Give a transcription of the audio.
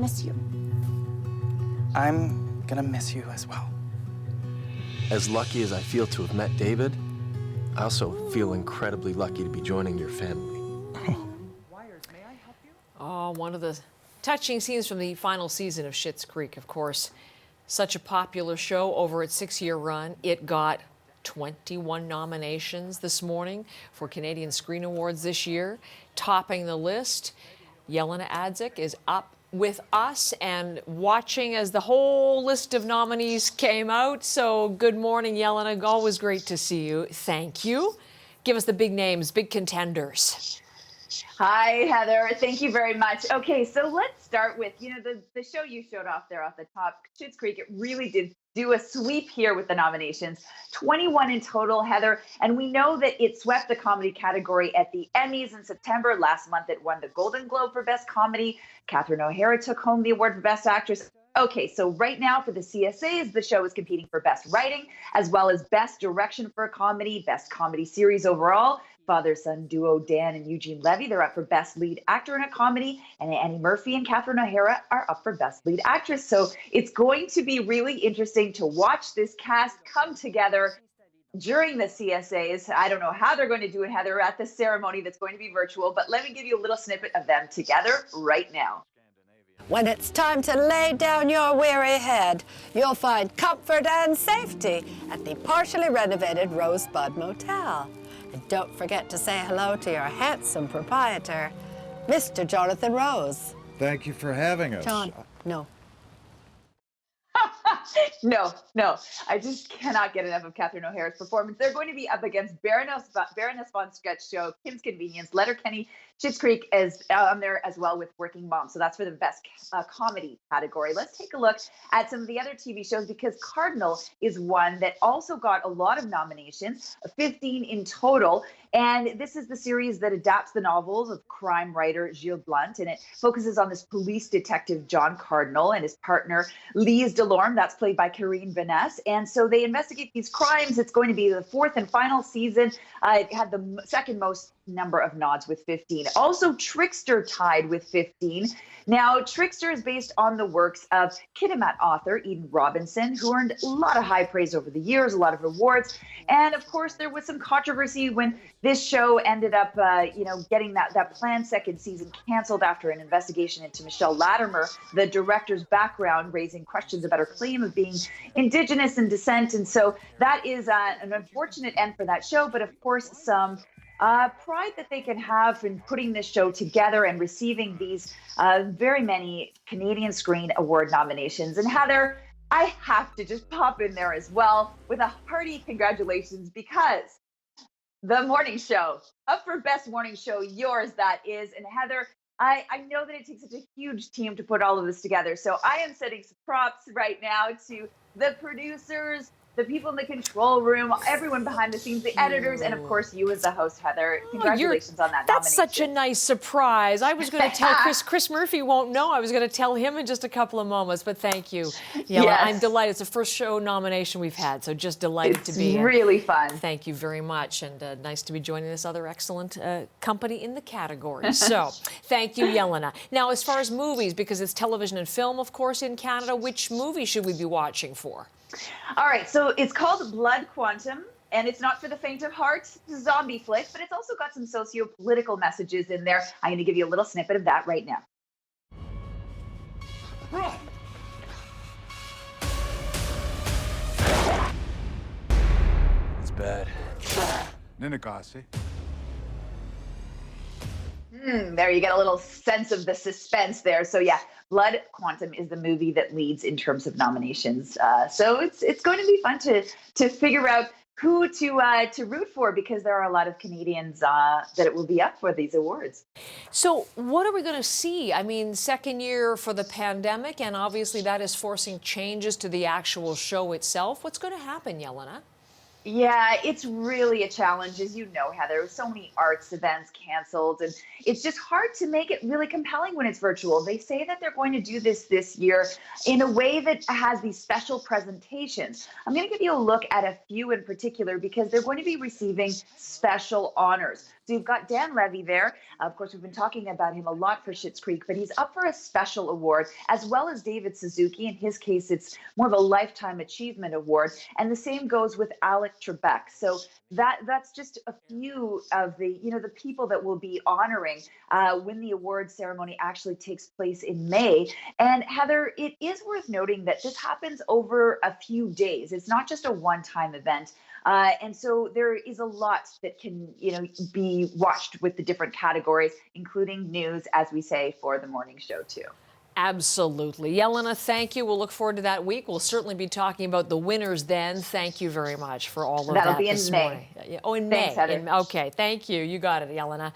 Miss you. I'm gonna miss you as well. As lucky as I feel to have met David, I also feel incredibly lucky to be joining your family. Oh, one of the touching scenes from the final season of Schitt's Creek, of course. Such a popular show over its 6-year run. It got 21 nominations this morning for Canadian Screen Awards this year. Topping the list, Jelena Adzik is up with us and watching as the whole list of nominees came out. So good morning, Jelena. Always great to see you. Thank you. Give us the big names, big contenders. Hi, Heather. Thank you very much. Okay, so let's start with, the show you showed off there off the top, Schitt's Creek. It really did do a sweep here with the nominations, 21 in total, Heather. And we know that it swept the comedy category at the Emmys in September. Last month, it won the Golden Globe for Best Comedy. Catherine O'Hara took home the award for Best Actress. Okay, so right now for the CSAs, the show is competing for Best Writing, as well as Best Direction for a Comedy, Best Comedy Series overall. Father-son duo Dan and Eugene Levy, they're up for Best Lead Actor in a Comedy, and Annie Murphy and Catherine O'Hara are up for Best Lead Actress. So it's going to be really interesting to watch this cast come together during the CSAs. I don't know how they're going to do it, Heather, at the ceremony that's going to be virtual, but let me give you a little snippet of them together right now. When it's time to lay down your weary head, you'll find comfort and safety at the partially renovated Rosebud Motel. And don't forget to say hello to your handsome proprietor, Mr. Jonathan Rose. Thank you for having us. John, no. No, I just cannot get enough of Catherine O'Hara's performance. They're going to be up against Baroness von Sketch Show, Kim's Convenience, Letterkenny, Schitt's Creek is on there as well with Working Mom. So that's for the Best Comedy category. Let's take a look at some of the other TV shows, because Cardinal is one that also got a lot of nominations, 15 in total. And this is the series that adapts the novels of crime writer Gilles Blunt, and it focuses on this police detective, John Cardinal, and his partner, Lise Delorme. That's played by Karine Vanasse. And so they investigate these crimes. It's going to be the 4th and final season. It had the second most number of nods with 15. Also, Trickster tied with 15. Now, Trickster is based on the works of Kitimat author Eden Robinson, who earned a lot of high praise over the years, a lot of awards. And of course, there was some controversy when this show ended up, getting that planned second season canceled after an investigation into Michelle Latimer, the director's background, raising questions about her claim of being Indigenous in descent. And so that is an unfortunate end for that show, but of course, some pride that they can have in putting this show together and receiving these very many Canadian Screen Award nominations. And Heather, I have to just pop in there as well with a hearty congratulations, because the morning show, up for Best Morning Show, yours that is. And Heather, I know that it takes such a huge team to put all of this together. So I am sending some props right now to the producers, the people in the control room, everyone behind the scenes, the editors, and of course you as the host, Heather. Congratulations on that That's nomination. such a nice surprise. I was going to tell Chris Murphy won't know. I was going to tell him in just a couple of moments, but thank you. Yeah, Yes. I'm delighted. It's the first show nomination we've had, so just delighted to be here. It's really fun. Thank you very much, and nice to be joining this other excellent company in the category. So thank you, Jelena. Now, as far as movies, because it's television and film, of course, in Canada, which movie should we be watching for? All right, so it's called Blood Quantum, and it's not for the faint of heart. It's a zombie flick, but it's also got some socio-political messages in there. I'm going to give you a little snippet of that right now. Run! It's bad. Ninagasi. There you get a little sense of the suspense there. So yeah, Blood Quantum is the movie that leads in terms of nominations. So it's going to be fun to figure out who to root for, because there are a lot of Canadians that it will be up for these awards. So what are we going to see? I mean, second year for the pandemic, and obviously that is forcing changes to the actual show itself. What's going to happen, Jelena? Yeah, it's really a challenge, as you know, Heather. So many arts events canceled, and it's just hard to make it really compelling when it's virtual. They say that they're going to do this year in a way that has these special presentations. I'm going to give you a look at a few in particular because they're going to be receiving special honors. So you've got Dan Levy there. Of course, we've been talking about him a lot for Schitt's Creek, but he's up for a special award, as well as David Suzuki. In his case, it's more of a Lifetime Achievement Award. And the same goes with Alec Trebek. So that's just a few of the, the people that will be honoring when the award ceremony actually takes place in May. And Heather, it is worth noting that this happens over a few days. It's not just a one-time event. And so there is a lot that can, be watched with the different categories, including news, as we say, for the morning show, too. Absolutely. Yelena, thank you. We'll look forward to that week. We'll certainly be talking about the winners then. Thank you very much for all of That'll that be in this May. morning. Oh, in Thanks, May. Heather. Okay, thank you. You got it, Yelena.